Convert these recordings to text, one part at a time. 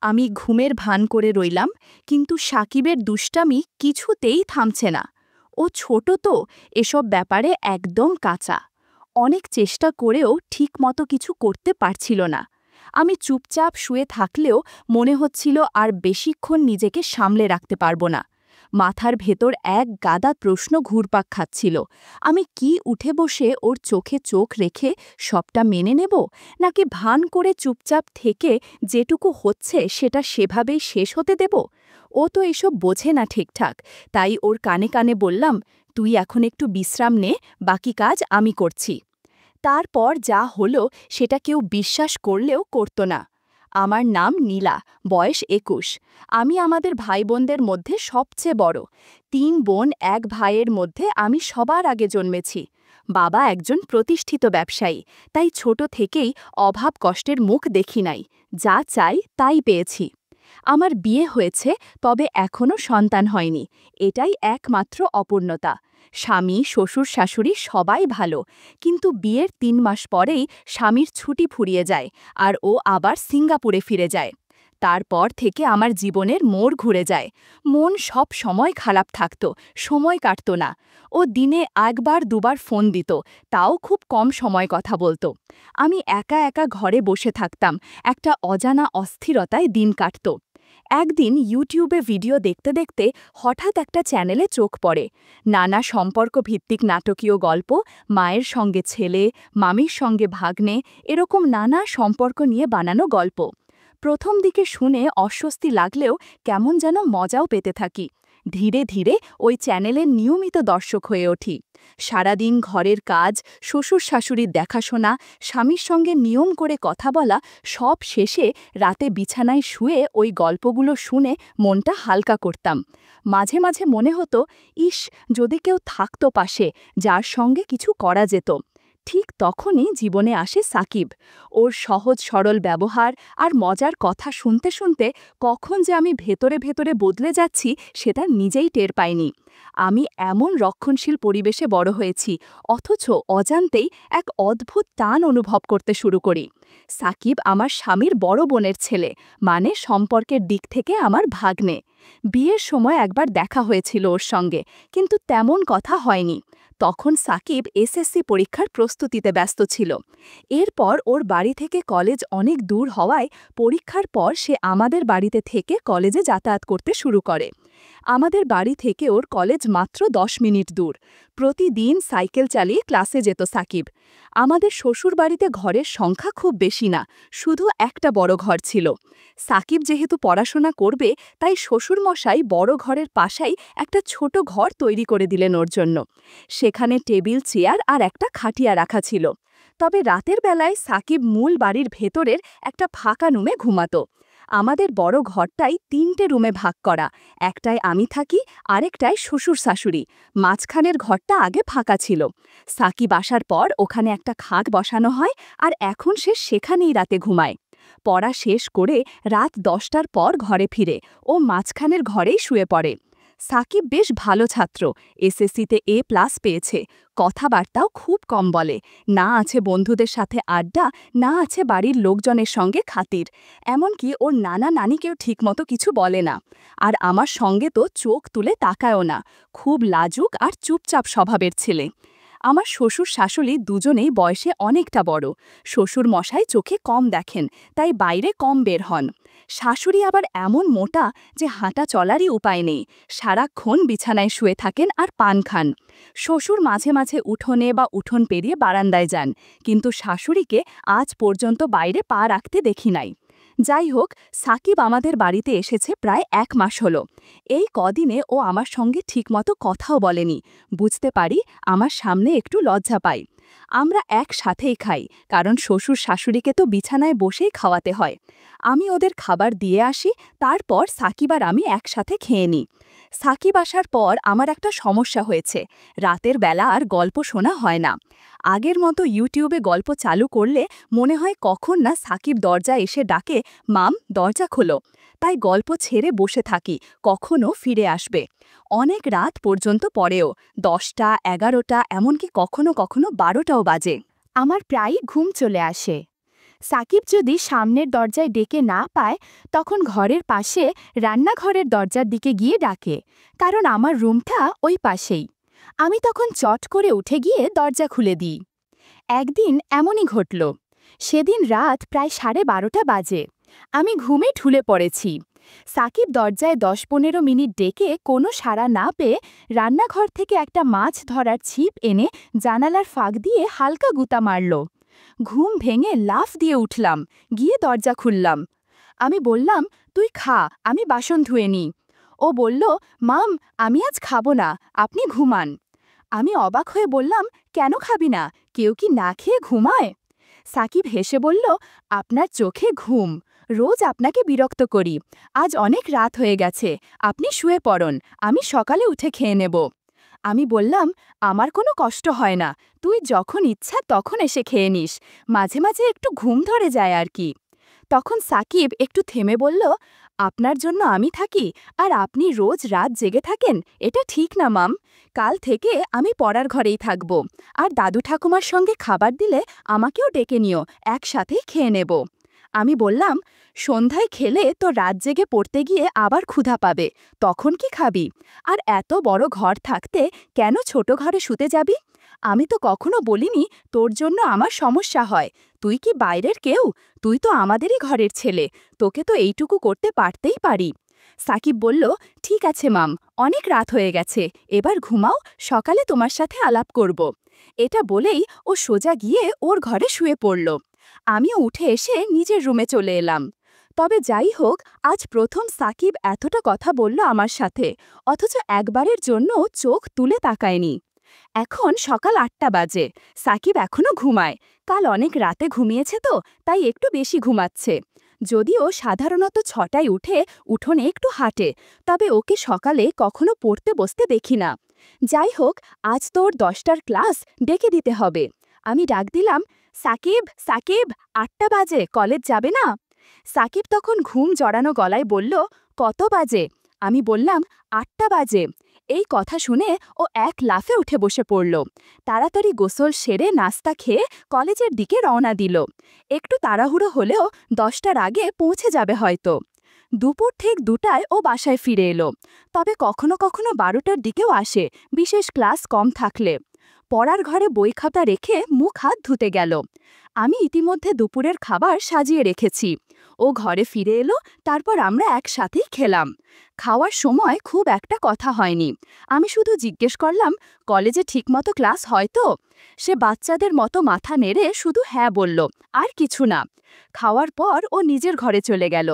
আমি ঘুমের ভান করে রইলাম, কিন্তু সাকিবের দুষ্টামি কিছুতেই থামছে না। ও ছোট তো, এসব ব্যাপারে একদম কাঁচা। অনেক চেষ্টা করেও ঠিকমতো কিছু করতে পারছিল না। আমি চুপচাপ শুয়ে থাকলেও মনে হচ্ছিল আর বেশিক্ষণ নিজেকে সামলে রাখতে পারব না। মাথার ভেতর এক গাদা প্রশ্ন ঘুরপাক খাচ্ছিল। আমি কি উঠে বসে ওর চোখে চোখ রেখে সবটা মেনে নেব, নাকি ভান করে চুপচাপ থেকে যেটুকু হচ্ছে সেটা সেভাবেই শেষ হতে দেব? ও তো এসব বোঝে না ঠিকঠাক, তাই ওর কানে কানে বললাম, তুই এখন একটু বিশ্রাম নে, বাকি কাজ আমি করছি। তারপর যা হলো সেটা কেউ বিশ্বাস করলেও করত না। আমার নাম নীলা, বয়স ২১। আমি আমাদের ভাইবোনদের মধ্যে সবচেয়ে বড়। ৩ বোন ১ ভাইয়ের মধ্যে আমি সবার আগে জন্মেছি। বাবা একজন প্রতিষ্ঠিত ব্যবসায়ী, তাই ছোট থেকেই অভাব কষ্টের মুখ দেখি নাই। যা চাই তাই পেয়েছি। আমার বিয়ে হয়েছে, তবে এখনও সন্তান হয়নি। এটাই একমাত্র অপূর্ণতা। স্বামী, শ্বশুর, শাশুড়ি সবাই ভালো, কিন্তু বিয়ের ৩ মাস পরেই স্বামীর ছুটি ফুরিয়ে যায়, আর ও আবার সিঙ্গাপুরে ফিরে যায়। তারপর থেকে আমার জীবনের মোড় ঘুরে যায়। মন সব সময় খারাপ থাকত, সময় কাটত না। ও দিনে ১ বার ২ বার ফোন দিত, তাও খুব কম সময় কথা বলতো। আমি একা একা ঘরে বসে থাকতাম, একটা অজানা অস্থিরতায় দিন কাটত। একদিন ইউটিউবে ভিডিও দেখতে দেখতে হঠাৎ একটা চ্যানেলে চোখ পড়ে। নানা সম্পর্ক ভিত্তিক নাটকীয় গল্প, মায়ের সঙ্গে ছেলে, মামির সঙ্গে ভাগ্নে, এরকম নানা সম্পর্ক নিয়ে বানানো গল্প। প্রথম দিকে শুনে অস্বস্তি লাগলেও কেমন যেন মজাও পেতে থাকি। ধীরে ধীরে ওই চ্যানেলের নিয়মিত দর্শক হয়ে উঠি। সারাদিন ঘরের কাজ, শ্বশুর শাশুড়ির দেখাশোনা, স্বামীর সঙ্গে নিয়ম করে কথা বলা, সব শেষে রাতে বিছানায় শুয়ে ওই গল্পগুলো শুনে মনটা হালকা করতাম। মাঝে মাঝে মনে হতো, ইস, যদি কেউ থাকতো পাশে, যার সঙ্গে কিছু করা যেত। ঠিক তখনই জীবনে আসে সাকিব। ওর সহজ সরল ব্যবহার আর মজার কথা শুনতে শুনতে কখন যে আমি ভেতরে ভেতরে বদলে যাচ্ছি সেটা নিজেই টের পাইনি। আমি এমন রক্ষণশীল পরিবেশে বড় হয়েছি, অথচ অজান্তেই এক অদ্ভুত টান অনুভব করতে শুরু করি। সাকিব আমার স্বামীর বড় বোনের ছেলে, মানে সম্পর্কের দিক থেকে আমার ভাগ্নে। বিয়ের সময় একবার দেখা হয়েছিল ওর সঙ্গে, কিন্তু তেমন কথা হয়নি। তখন সাকিব এসএসসি পরীক্ষার প্রস্তুতিতে ব্যস্ত ছিল। এরপর ওর বাড়ি থেকে কলেজ অনেক দূর হওয়ায় পরীক্ষার পর সে আমাদের বাড়িতে থেকে কলেজে যাতায়াত করতে শুরু করে। আমাদের বাড়ি থেকে ওর কলেজ মাত্র ১০ মিনিট দূর। প্রতিদিন সাইকেল চালিয়ে ক্লাসে যেত সাকিব। আমাদের শ্বশুরবাড়িতে ঘরের সংখ্যা খুব বেশি না, শুধু একটা বড় ঘর ছিল। সাকিব যেহেতু পড়াশোনা করবে, তাই শ্বশুরমশাই বড় ঘরের পাশেই একটা ছোট ঘর তৈরি করে দিলেন ওর জন্য। সেখানে টেবিল, চেয়ার আর একটা খাটিয়া রাখা ছিল। তবে রাতের বেলায় সাকিব মূল বাড়ির ভেতরের একটা ফাঁকা রুমে ঘুমাতো। আমাদের বড় ঘরটাই ৩টে রুমে ভাগ করা। একটায় আমি থাকি, আরেকটায় শ্বশুর শাশুড়ি। মাঝখানের ঘরটা আগে ফাঁকা ছিল। সাকিব আসার পর ওখানে একটা খাট বসানো হয়, আর এখন সে সেখানেই রাতে ঘুমায়। পড়া শেষ করে রাত ১০টার পর ঘরে ফিরে ও মাঝখানের ঘরেই শুয়ে পড়ে। সাকিব বেশ ভালো ছাত্র, এসএসসিতে A+ পেয়েছে। কথাবার্তাও খুব কম বলে। না আছে বন্ধুদের সাথে আড্ডা, না আছে বাড়ির লোকজনের সঙ্গে খাতির। এমনকি ওর নানা নানিকেও ঠিকমতো কিছু বলে না। আর আমার সঙ্গে তো চোখ তুলে তাকায়ও না। খুব লাজুক আর চুপচাপ স্বভাবের ছেলে। আমার শ্বশুর শাশুড়ি দুজনেই বয়সে অনেকটা বড়। শ্বশুর মশাই চোখে কম দেখেন, তাই বাইরে কম বের হন। শাশুড়ি আবার এমন মোটা যে হাঁটা চলারই উপায় নেই। সারাক্ষণ বিছানায় শুয়ে থাকেন আর পান খান। শ্বশুর মাঝে মাঝে উঠোনে বা উঠোন পেরিয়ে বারান্দায় যান, কিন্তু শাশুড়িকে আজ পর্যন্ত বাইরে পা রাখতে দেখি নাই। যাই হোক, সাকিব আমাদের বাড়িতে এসেছে প্রায় ১ মাস হলো। এই কদিনে ও আমার সঙ্গে ঠিকমতো কথাও বলেনি। বুঝতে পারি আমার সামনে একটু লজ্জা পাই। আমরা একসাথেই খাই, কারণ শ্বশুর শাশুড়িকে তো বিছানায় বসেই খাওয়াতে হয়। আমি ওদের খাবার দিয়ে আসি, তারপর সাকিব আর আমি একসাথে খেয়ে নিই। সাকিব আসার পর আমার একটা সমস্যা হয়েছে, রাতের বেলা আর গল্প শোনা হয় না। আগের মতো ইউটিউবে গল্প চালু করলে মনে হয় কখন না সাকিব দরজা এসে ডাকে, মাম, দরজা খোলো। তাই গল্প ছেড়ে বসে থাকি, কখনো ফিরে আসবে। অনেক রাত পর্যন্ত পরেও, ১০টা, ১১টা, এমনকি কখনো কখনো ১২টাও বাজে। আমার প্রায়ই ঘুম চলে আসে। সাকিব যদি সামনের দরজায় ডেকে না পায় তখন ঘরের পাশে রান্নাঘরের দরজার দিকে গিয়ে ডাকে, কারণ আমার রুমটা ওই পাশেই। আমি তখন চট করে উঠে গিয়ে দরজা খুলে দিই। একদিন এমনই ঘটল। সেদিন রাত প্রায় 12:30 বাজে। আমি ঘুমে ঢুলে পড়েছি। সাকিব দরজায় 10-15 মিনিট ডেকে কোনো সাড়া না পেয়ে রান্নাঘর থেকে একটা মাছ ধরার ছিপ এনে জানালার ফাঁক দিয়ে হালকা গুঁতা মারল। ঘুম ভেঙে লাফ দিয়ে উঠলাম, গিয়ে দরজা খুললাম। আমি বললাম, তুই খা, আমি বাসন ধুয়ে নিই। ও বলল, মাম, আমি আজ খাবো না, আপনি ঘুমান। আমি অবাক হয়ে বললাম, কেন খাবি না? কেউ কি না খেয়ে ঘুমায়? সাকিব হেসে বলল, আপনার চোখে ঘুম, রোজ আপনাকে বিরক্ত করি। আজ অনেক রাত হয়ে গেছে, আপনি শুয়ে পড়ুন, আমি সকালে উঠে খেয়ে নেব। আমি বললাম, আমার কোনো কষ্ট হয় না, তুই যখন ইচ্ছা তখন এসে খেয়ে নিস, মাঝে মাঝে একটু ঘুম ধরে যায় আর কি। তখন সাকিব একটু থেমে বলল, আপনার জন্য আমি থাকি আর আপনি রোজ রাত জেগে থাকেন, এটা ঠিক না মাম। কাল থেকে আমি পড়ার ঘরেই থাকব, আর দাদু ঠাকুমার সঙ্গে খাবার দিলে আমাকেও ডেকে নিও, একসাথেই খেয়ে নেব। আমি বললাম, সন্ধ্যায় খেলে তো রাত জেগে পড়তে গিয়ে আবার ক্ষুধা পাবে, তখন কি খাবি? আর এত বড় ঘর থাকতে কেন ছোট ঘরে শুতে যাবি? আমি তো কখনো বলিনি তোর জন্য আমার সমস্যা হয়। তুই কি বাইরের কেউ? তুই তো আমাদেরই ঘরের ছেলে, তোকে তো এইটুকু করতে পারতেই পারি। সাকিব বলল, ঠিক আছে মাম, অনেক রাত হয়ে গেছে, এবার ঘুমাও, সকালে তোমার সাথে আলাপ করব। এটা বলেই ও সোজা গিয়ে ওর ঘরে শুয়ে পড়ল। আমিও উঠে এসে নিজের রুমে চলে এলাম। তবে যাই হোক, আজ প্রথম সাকিব এতটা কথা বলল আমার সাথে, অথচ একবারের জন্য চোখ তুলে তাকায়নি। এখন সকাল 8টা বাজে, সাকিব এখনো ঘুমায়। কাল অনেক রাতে ঘুমিয়েছে তো, তাই একটু বেশি ঘুমাচ্ছে। যদিও সাধারণত 6টায় উঠে উঠোনে একটু হাঁটে, তবে ওকে সকালে কখনো পড়তে বসতে দেখি না। যাই হোক, আজ তোর 10টার ক্লাস, ডেকে দিতে হবে। আমি ডাক দিলাম, সাকিব, সাকিব, 8টা বাজে, কলেজ যাবে না? সাকিব তখন ঘুম জড়ানো গলায় বলল, কত বাজে? আমি বললাম, 8টা বাজে। এই কথা শুনে ও এক লাফে উঠে বসে পড়ল। তাড়াতাড়ি গোসল সেরে নাস্তা খেয়ে কলেজের দিকে রওনা দিল। একটু তাড়াহুড়ো হলেও 10টার আগে পৌঁছে যাবে হয়তো। দুপুর ঠিক 2টায় ও বাসায় ফিরে এলো, তবে কখনো কখনো 12টার দিকেও আসে, বিশেষ ক্লাস কম থাকলে। পড়ার ঘরে বই খাতা রেখে মুখ হাত ধুতে গেল। আমি ইতিমধ্যে দুপুরের খাবার সাজিয়ে রেখেছি। ও ঘরে ফিরে এলো, তারপর আমরা একসাথেই খেলাম। খাওয়ার সময় খুব একটা কথা হয়নি। আমি শুধু জিজ্ঞেস করলাম, কলেজে ঠিকমতো ক্লাস হয় তো? সে বাচ্চাদের মতো মাথা নেড়ে শুধু হ্যাঁ বলল, আর কিছু না। খাওয়ার পর ও নিজের ঘরে চলে গেল।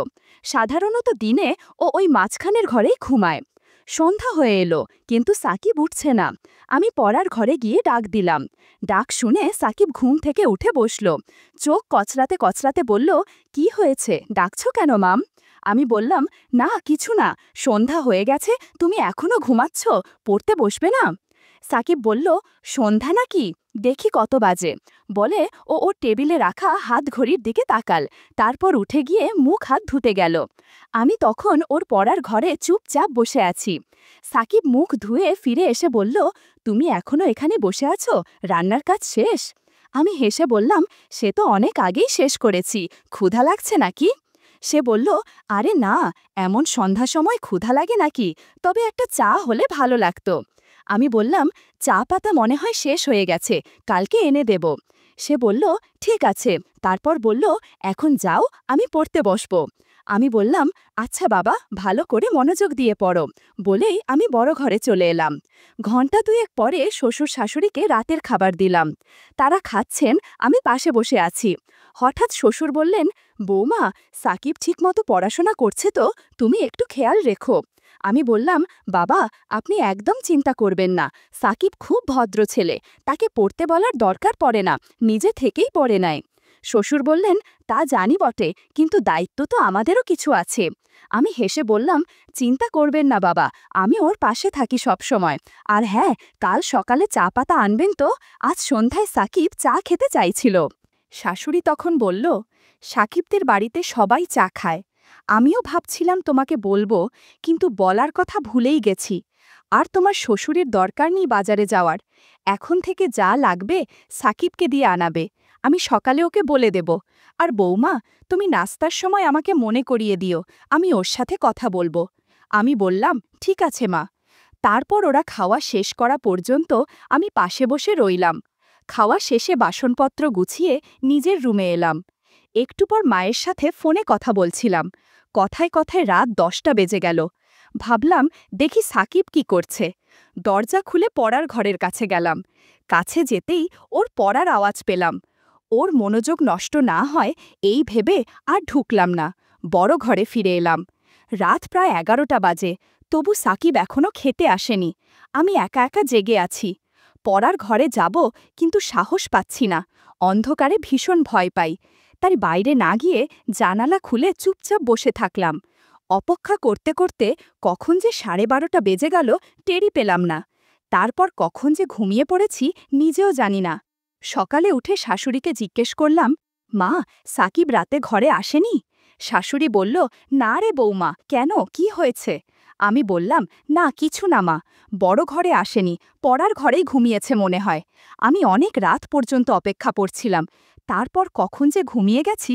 সাধারণত দিনে ও ওই মাঝখানের ঘরেই ঘুমায়। সন্ধ্যা হয়ে এলো, কিন্তু সাকিব উঠছে না। আমি পড়ার ঘরে গিয়ে ডাক দিলাম। ডাক শুনে সাকিব ঘুম থেকে উঠে বসল। চোখ কচলাতে কচলাতে বলল, কি হয়েছে, ডাকছো কেন মাম? আমি বললাম, না কিছু না, সন্ধ্যা হয়ে গেছে, তুমি এখনো ঘুমাচ্ছ, পড়তে বসবে না? সাকিব বলল, সন্ধ্যা নাকি, দেখি কত বাজে। বলে ও ওর টেবিলে রাখা হাত ঘড়ির দিকে তাকাল, তারপর উঠে গিয়ে মুখ হাত ধুতে গেল। আমি তখন ওর পড়ার ঘরে চুপচাপ বসে আছি। সাকিব মুখ ধুয়ে ফিরে এসে বলল, তুমি এখনো এখানে বসে আছো, রান্নার কাজ শেষ? আমি হেসে বললাম, সে তো অনেক আগেই শেষ করেছি, ক্ষুধা লাগছে নাকি? সে বলল, আরে না, এমন সন্ধ্যা সময় ক্ষুধা লাগে নাকি, তবে একটা চা হলে ভালো লাগতো। আমি বললাম, চা পাতা মনে হয় শেষ হয়ে গেছে, কালকে এনে দেব। সে বলল, ঠিক আছে, তারপর বলল, এখন যাও, আমি পড়তে বসব। আমি বললাম, আচ্ছা বাবা, ভালো করে মনোযোগ দিয়ে পড়ো, বলেই আমি বড় ঘরে চলে এলাম। ঘণ্টা দুয়েক পরে শ্বশুর শাশুড়িকে রাতের খাবার দিলাম। তারা খাচ্ছেন, আমি পাশে বসে আছি। হঠাৎ শ্বশুর বললেন, বৌমা, সাকিব ঠিকমতো পড়াশোনা করছে তো, তুমি একটু খেয়াল রেখো। আমি বললাম, বাবা, আপনি একদম চিন্তা করবেন না, সাকিব খুব ভদ্র ছেলে, তাকে পড়তে বলার দরকার পড়ে না, নিজে থেকেই পড়ে নেয়। শ্বশুর বললেন, তা জানি বটে, কিন্তু দায়িত্ব তো আমাদেরও কিছু আছে। আমি হেসে বললাম, চিন্তা করবেন না বাবা, আমি ওর পাশে থাকি সব সময়। আর হ্যাঁ, কাল সকালে চা পাতা আনবেন তো, আজ সন্ধ্যায় সাকিব চা খেতে চাইছিল। শাশুড়ি তখন বলল, সাকিবদের বাড়িতে সবাই চা খায়। আমিও ভাবছিলাম তোমাকে বলবো, কিন্তু বলার কথা ভুলেই গেছি। আর তোমার শ্বশুরের দরকার নেই বাজারে যাওয়ার, এখন থেকে যা লাগবে সাকিবকে দিয়ে আনাবে, আমি সকালে ওকে বলে দেব। আর বৌমা, তুমি নাস্তার সময় আমাকে মনে করিয়ে দিও, আমি ওর সাথে কথা বলবো। আমি বললাম, ঠিক আছে মা। তারপর ওরা খাওয়া শেষ করা পর্যন্ত আমি পাশে বসে রইলাম। খাওয়া শেষে বাসনপত্র গুছিয়ে নিজের রুমে এলাম। একটু পর মায়ের সাথে ফোনে কথা বলছিলাম। কথায় কথায় রাত 10টা বেজে গেল। ভাবলাম, দেখি সাকিব কি করছে। দরজা খুলে পড়ার ঘরের কাছে গেলাম। কাছে যেতেই ওর পড়ার আওয়াজ পেলাম। ওর মনোযোগ নষ্ট না হয় এই ভেবে আর ঢুকলাম না, বড় ঘরে ফিরে এলাম। রাত প্রায় 11টা বাজে, তবু সাকিব এখনও খেতে আসেনি। আমি একা একা জেগে আছি। পড়ার ঘরে যাব, কিন্তু সাহস পাচ্ছি না। অন্ধকারে ভীষণ ভয় পাই। তাই বাইরে না গিয়ে জানালা খুলে চুপচাপ বসে থাকলাম। অপেক্ষা করতে করতে কখন যে 12:30টা বেজে গেল টেরই পেলাম না। তারপর কখন যে ঘুমিয়ে পড়েছি নিজেও জানি না। সকালে উঠে শাশুড়িকে জিজ্ঞেস করলাম, মা, সাকিব রাতে ঘরে আসেনি? শাশুড়ি বলল, না রে বৌমা, কেন, কি হয়েছে? আমি বললাম, না কিছু না মা, বড় ঘরে আসেনি, পড়ার ঘরেই ঘুমিয়েছে মনে হয়। আমি অনেক রাত পর্যন্ত অপেক্ষা করছিলাম, তারপর কখন যে ঘুমিয়ে গেছি।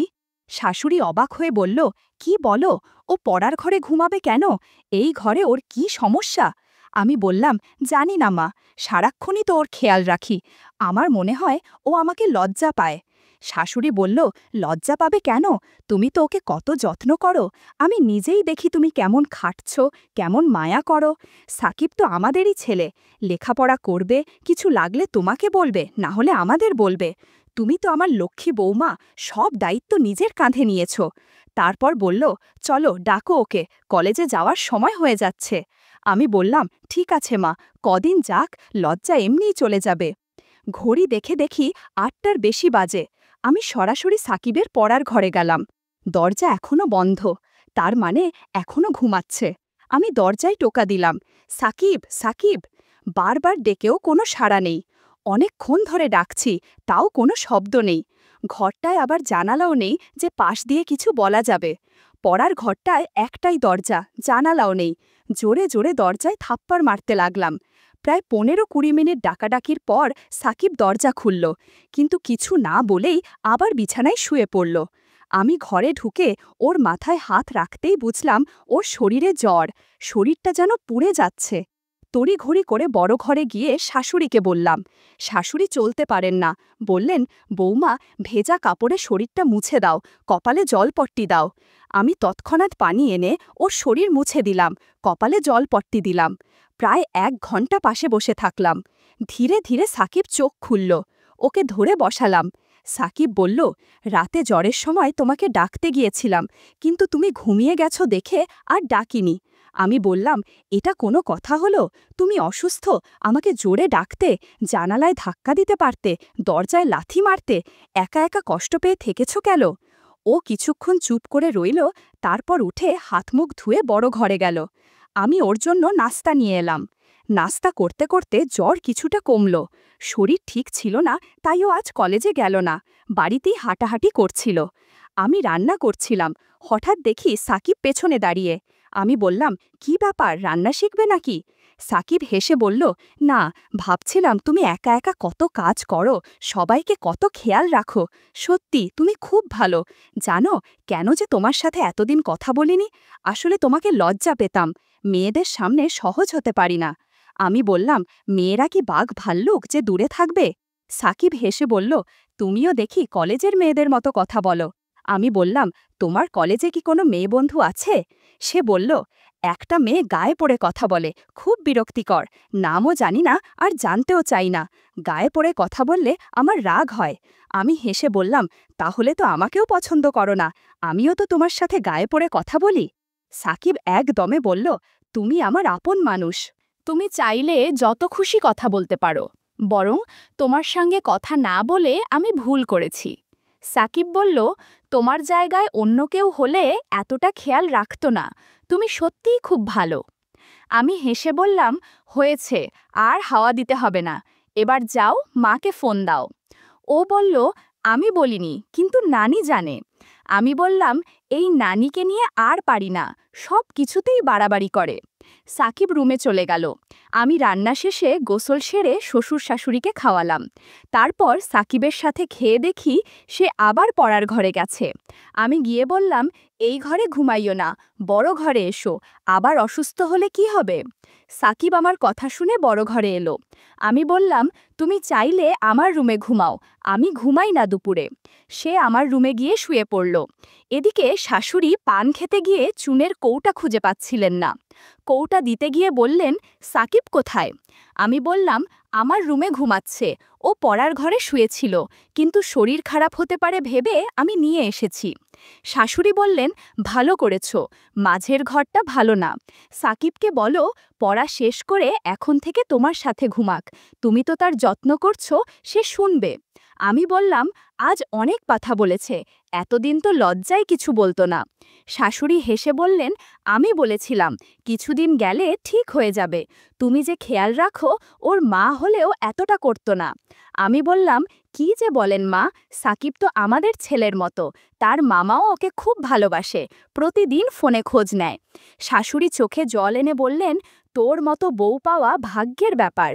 শাশুড়ি অবাক হয়ে বলল, কি বলো, ও পড়ার ঘরে ঘুমাবে কেন? এই ঘরে ওর কি সমস্যা? আমি বললাম, জানি না মা, সারাক্ষণই তো ওর খেয়াল রাখি। আমার মনে হয় ও আমাকে লজ্জা পায়। শাশুড়ি বলল, লজ্জা পাবে কেন? তুমি তো ওকে কত যত্ন করো। আমি নিজেই দেখি তুমি কেমন খাটছ, কেমন মায়া করো। সাকিব তো আমাদেরই ছেলে, লেখাপড়া করবে, কিছু লাগলে তোমাকে বলবে, না হলে আমাদের বলবে। তুমি তো আমার লক্ষ্মী বৌমা, সব দায়িত্ব নিজের কাঁধে নিয়েছ। তারপর বলল, চলো ডাকো ওকে, কলেজে যাওয়ার সময় হয়ে যাচ্ছে। আমি বললাম, ঠিক আছে মা, কদিন যাক, লজ্জা এমনিই চলে যাবে। ঘড়ি দেখে দেখি 8টার বেশি বাজে। আমি সরাসরি সাকিবের পড়ার ঘরে গেলাম। দরজা এখনো বন্ধ, তার মানে এখনো ঘুমাচ্ছে। আমি দরজায় টোকা দিলাম, সাকিব, সাকিব। বারবার ডেকেও কোনো সাড়া নেই। অনেকক্ষণ ধরে ডাকছি, তাও কোনো শব্দ নেই। ঘরটায় আবার জানালাও নেই যে পাশ দিয়ে কিছু বলা যাবে। পড়ার ঘরটায় একটাই দরজা, জানালাও নেই। জোরে জোরে দরজায় থাপ্পড় মারতে লাগলাম। প্রায় 15-20 মিনিট ডাকাডাকির পর সাকিব দরজা খুলল, কিন্তু কিছু না বলেই আবার বিছানায় শুয়ে পড়ল। আমি ঘরে ঢুকে ওর মাথায় হাত রাখতেই বুঝলাম ওর শরীরে জ্বর, শরীরটা যেন পুড়ে যাচ্ছে। তড়িঘড়ি করে বড় ঘরে গিয়ে শাশুড়িকে বললাম। শাশুড়ি চলতে পারেন না, বললেন, বৌমা, ভেজা কাপড়ে শরীরটা মুছে দাও, কপালে জলপট্টি দাও। আমি তৎক্ষণাৎ পানি এনে ওর শরীর মুছে দিলাম, কপালে জলপট্টি দিলাম। প্রায় 1 ঘন্টা পাশে বসে থাকলাম। ধীরে ধীরে সাকিব চোখ খুলল। ওকে ধরে বসালাম। সাকিব বলল, রাতে জ্বরের সময় তোমাকে ডাকতে গিয়েছিলাম, কিন্তু তুমি ঘুমিয়ে গেছো দেখে আর ডাকিনি। আমি বললাম, এটা কোনো কথা হলো? তুমি অসুস্থ, আমাকে জোরে ডাকতে, জানালায় ধাক্কা দিতে পারতে, দরজায় লাথি মারতে, একা একা কষ্ট পেয়ে থেকেছ কেন? ও কিছুক্ষণ চুপ করে রইল, তারপর উঠে হাত মুখ ধুয়ে বড় ঘরে গেল। আমি ওর জন্য নাস্তা নিয়ে এলাম। নাস্তা করতে করতে জ্বর কিছুটা কমল। শরীর ঠিক ছিল না, তাই ও আজ কলেজে গেল না, বাড়িতেই হাঁটাহাঁটি করছিল। আমি রান্না করছিলাম, হঠাৎ দেখি সাকিব পেছনে দাঁড়িয়ে। আমি বললাম, কি ব্যাপার, রান্না শিখবে নাকি? সাকিব হেসে বলল, না, ভাবছিলাম তুমি একা একা কত কাজ করো, সবাইকে কত খেয়াল রাখো। সত্যি তুমি খুব ভালো। জানো কেন যে তোমার সাথে এতদিন কথা বলিনি? আসলে তোমাকে লজ্জা পেতাম, মেয়েদের সামনে সহজ হতে পারি না। আমি বললাম, মেয়েরা কি বাঘ ভাল্লুক যে দূরে থাকবে? সাকিব হেসে বলল, তুমিও দেখি কলেজের মেয়েদের মতো কথা বলো। আমি বললাম, তোমার কলেজে কি কোনো মেয়ে বন্ধু আছে? সে বলল, একটা মেয়ে গায়ে পড়ে কথা বলে, খুব বিরক্তিকর, নামও জানি না আর জানতেও চাই না, গায়ে পড়ে কথা বললে আমার রাগ হয়। আমি হেসে বললাম, তাহলে তো আমাকেও পছন্দ করো না, আমিও তো তোমার সাথে গায়ে পড়ে কথা বলি। সাকিব একদমে বলল, তুমি আমার আপন মানুষ, তুমি চাইলে যত খুশি কথা বলতে পারো, বরং তোমার সঙ্গে কথা না বলে আমি ভুল করেছি। সাকিব বলল, তোমার জায়গায় অন্য কেউ হলে এতটা খেয়াল রাখত না, তুমি সত্যিই খুব ভালো। আমি হেসে বললাম, হয়েছে, আর হাওয়া দিতে হবে না, এবার যাও, মাকে ফোন দাও। ও বলল, আমি বলিনি, কিন্তু নানি জানে। আমি বললাম, এই নানিকে নিয়ে আর পারি না, সব কিছুতেই বাড়াবাড়ি করে। সাকিব রুমে চলে গেল। আমি রান্না শেষে গোসল সেরে শ্বশুর শাশুড়িকে খাওয়ালাম। তারপর সাকিবের সাথে খেয়ে দেখি সে আবার পড়ার ঘরে গেছে। আমি গিয়ে বললাম, এই ঘরে ঘুমাইও না, বড় ঘরে এসো, আবার অসুস্থ হলে কি হবে? সাকিব আমার কথা শুনে বড় ঘরে এলো। আমি বললাম, তুমি চাইলে আমার রুমে ঘুমাও, আমি ঘুমাই না দুপুরে। সে আমার রুমে গিয়ে শুয়ে পড়ল। এদিকে শাশুড়ি পান খেতে গিয়ে চুনের কৌটা খুঁজে পাচ্ছিলেন না। কৌটা দিতে গিয়ে বললেন, সাকিব কোথায়? আমি বললাম, আমার রুমে ঘুমাচ্ছে, ও পড়ার ঘরে শুয়েছিল, কিন্তু শরীর খারাপ হতে পারে ভেবে আমি নিয়ে এসেছি। শাশুড়ি বললেন, ভালো করেছ, মাঝের ঘরটা ভালো না। সাকিবকে বলো পড়া শেষ করে এখন থেকে তোমার সাথে ঘুমাক, তুমি তো তার যত্ন করছো, সে শুনবে। আমি বললাম, আজ অনেক কথা বলেছে, এতদিন তো লজ্জায় কিছু বলতো না। শাশুড়ি হেসে বললেন, আমি বলেছিলাম কিছুদিন গেলে ঠিক হয়ে যাবে, তুমি যে খেয়াল রাখো, ওর মা হলেও এতটা করতো না। আমি বললাম, কি যে বলেন মা, সাকিব তো আমাদের ছেলের মতো, তার মামাও ওকে খুব ভালোবাসে, প্রতিদিন ফোনে খোঁজ নেয়। শাশুড়ি চোখে জল এনে বললেন, তোর মতো বউ পাওয়া ভাগ্যের ব্যাপার।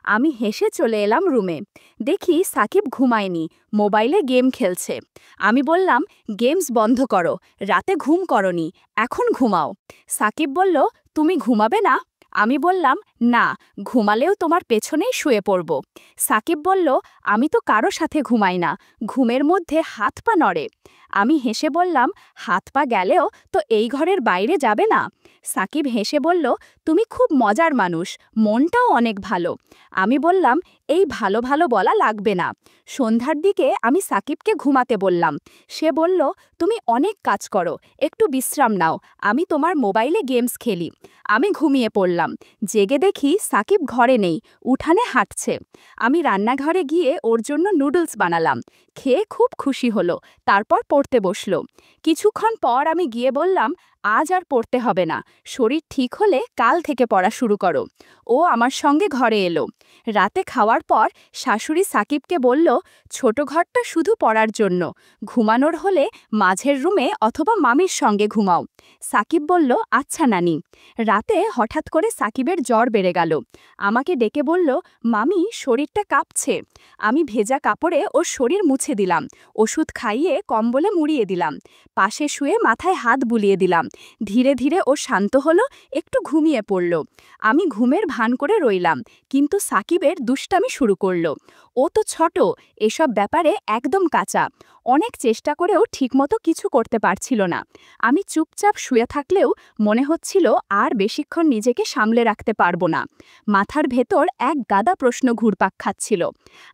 আমি হেসে চলে এলাম রুমে। দেখি সাকিব ঘুমায়নি, মোবাইলে গেম খেলছে। আমি বললাম, গেমস বন্ধ করো, রাতে ঘুম করনি, এখন ঘুমাও। সাকিব বলল, তুমি ঘুমাবে না? আমি বললাম, না, ঘুমালেও তোমার পেছনেই শুয়ে পড়ব। সাকিব বলল, আমি তো কারো সাথে ঘুমাই না, ঘুমের মধ্যে হাত পা নড়ে। আমি হেসে বললাম, হাত পা গেলেও তো এই ঘরের বাইরে যাবে না। সাকিব হেসে বলল, তুমি খুব মজার মানুষ, মনটাও অনেক ভালো। আমি বললাম, এই ভালো ভালো বলা লাগবে না। সন্ধ্যার দিকে আমি সাকিবকে ঘুমাতে বললাম। সে বলল, তুমি অনেক কাজ করো, একটু বিশ্রাম নাও, আমি তোমার মোবাইলে গেমস খেলি। আমি ঘুমিয়ে পড়লাম। জেগে দেখি সাকিব ঘরে নেই, উঠানে হাঁটছে। আমি রান্নাঘরে গিয়ে ওর জন্য নুডলস বানালাম। খেয়ে খুব খুশি হলো, তারপর পড়তে বসলো। কিছুক্ষণ পর আমি গিয়ে বললাম, আজ আর পড়তে হবে না, শরীর ঠিক হলে কাল থেকে পড়া শুরু করো। ও আমার সঙ্গে ঘরে এলো। রাতে খাওয়ার পর শাশুড়ি সাকিবকে বলল, ছোট ঘরটা শুধু পড়ার জন্য, ঘুমানোর হলে মাঝের রুমে অথবা মামির সঙ্গে ঘুমাও। সাকিব বলল, আচ্ছা নানি। রাতে হঠাৎ করে সাকিবের জ্বর বেড়ে গেল। আমাকে ডেকে বলল, মামি, শরীরটা কাঁপছে। আমি ভেজা কাপড়ে ওর শরীর মুছে দিলাম, ওষুধ খাইয়ে কম্বলে মুড়িয়ে দিলাম, পাশে শুয়ে মাথায় হাত বুলিয়ে দিলাম। ধীরে ধীরে ও শান্ত হলো, একটু ঘুমিয়ে পড়ল। আমি ঘুমের ভান করে রইলাম, কিন্তু সাকিবের দুষ্টামি শুরু করল। ও তো ছোট, এসব ব্যাপারে একদম কাঁচা, অনেক চেষ্টা করেও ঠিকমতো কিছু করতে পারছিল না। আমি চুপচাপ শুয়ে থাকলেও মনে হচ্ছিল আর বেশিক্ষণ নিজেকে সামলে রাখতে পারবো না। মাথার ভেতর এক গাদা প্রশ্ন ঘুরপাক খাচ্ছিল।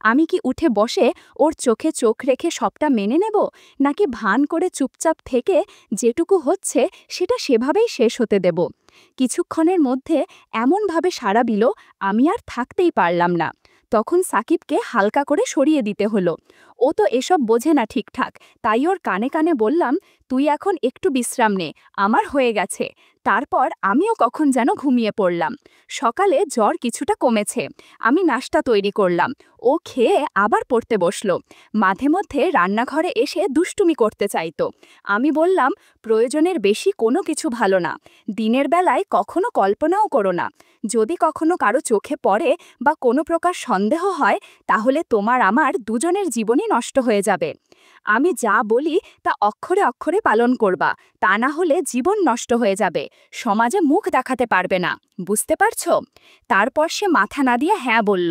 আমি কি উঠে বসে ওর চোখে চোখ রেখে সবটা মেনে নেব, নাকি ভান করে চুপচাপ থেকে যেটুকু হচ্ছে সেটা সেভাবেই শেষ হতে দেব? কিছুক্ষণের মধ্যে এমনভাবে সাড়া দিল, আমি আর থাকতেই পারলাম না। তখন সাকিবকে হালকা করে সরিয়ে দিতে হলো। ও তো এসব বোঝে না ঠিকঠাক, তাই ওর কানে কানে বললাম, তুই এখন একটু বিশ্রাম নে, আমার হয়ে গেছে। তারপর আমিও কখন যেন ঘুমিয়ে পড়লাম। সকালে জ্বর কিছুটা কমেছে। আমি নাস্তা তৈরি করলাম। ও খেয়ে আবার পড়তে বসলো। মাঝে মধ্যে রান্নাঘরে এসে দুষ্টুমি করতে চাইতো। আমি বললাম, প্রয়োজনের বেশি কোনো কিছু ভালো না, দিনের বেলায় কখনো কল্পনাও করো না। যদি কখনো কারো চোখে পড়ে বা কোনো প্রকার সন্দেহ হয়, তাহলে তোমার আমার দুজনের জীবনই নষ্ট হয়ে যাবে। আমি যা বলি তা অক্ষরে অক্ষরে পালন করবা, তা না হলে জীবন নষ্ট হয়ে যাবে, সমাজে মুখ দেখাতে পারবে না, বুঝতে পারছো? তারপর সে মাথা না দিয়ে হ্যাঁ বলল।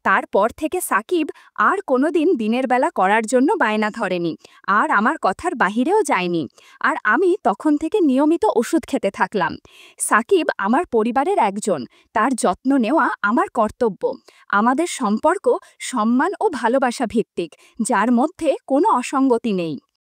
তারপর থেকে সাকিব আর কোনোদিন দিনের বেলা করার জন্য বায়না ধরেনি, আর আমার কথার বাহিরেও যায়নি। আর আমি তখন থেকে নিয়মিত ওষুধ খেতে থাকলাম। সাকিব আমার পরিবারের একজন, তার যত্ন নেওয়া আমার কর্তব্য। আমাদের সম্পর্ক সম্মান ও ভালোবাসা ভিত্তিক, যার মধ্যে কোনো অসঙ্গতি নেই।